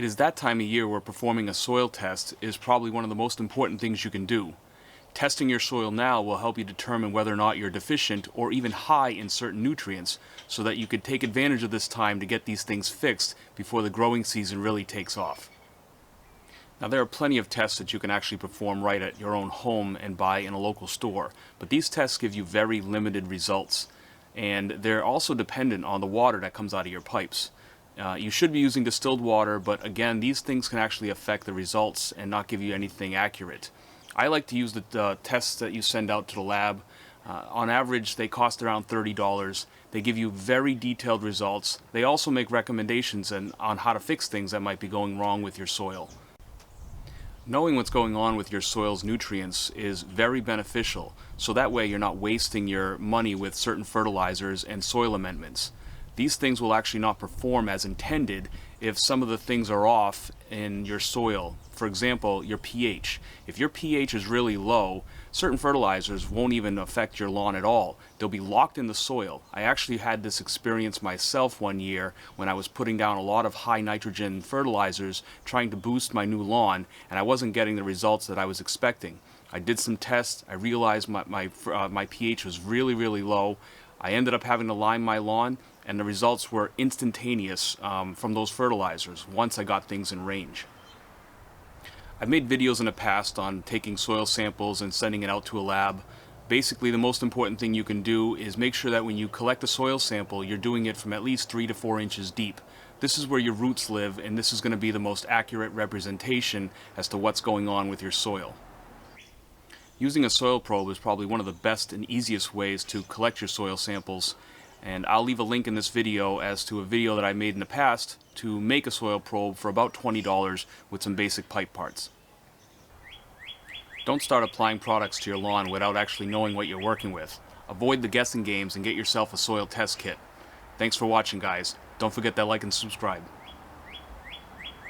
It is that time of year where performing a soil test is probably one of the most important things you can do. Testing your soil now will help you determine whether or not you're deficient or even high in certain nutrients, so that you could take advantage of this time to get these things fixed before the growing season really takes off. Now, there are plenty of tests that you can actually perform right at your own home and buy in a local store, but these tests give you very limited results, and they're also dependent on the water that comes out of your pipes. You should be using distilled water, but again, these things can actually affect the results and not give you anything accurate. I like to use the tests that you send out to the lab. On average, they cost around $30. They give you very detailed results. They also make recommendations on how to fix things that might be going wrong with your soil. Knowing what's going on with your soil's nutrients is very beneficial, so that way you're not wasting your money with certain fertilizers and soil amendments. These things will actually not perform as intended if some of the things are off in your soil. For example, your pH. If your pH is really low, certain fertilizers won't even affect your lawn at all. They'll be locked in the soil. I actually had this experience myself one year when I was putting down a lot of high nitrogen fertilizers trying to boost my new lawn, and I wasn't getting the results that I was expecting. I did some tests. I realized my pH was really low. I ended up having to lime my lawn, and the results were instantaneous from those fertilizers once I got things in range. I've made videos in the past on taking soil samples and sending it out to a lab. Basically, the most important thing you can do is make sure that when you collect a soil sample, you're doing it from at least 3 to 4 inches deep. This is where your roots live, and this is going to be the most accurate representation as to what's going on with your soil. Using a soil probe is probably one of the best and easiest ways to collect your soil samples, and I'll leave a link in this video as to a video that I made in the past to make a soil probe for about $20 with some basic pipe parts. Don't start applying products to your lawn without actually knowing what you're working with. Avoid the guessing games and get yourself a soil test kit. Thanks for watching, guys. Don't forget that like and subscribe.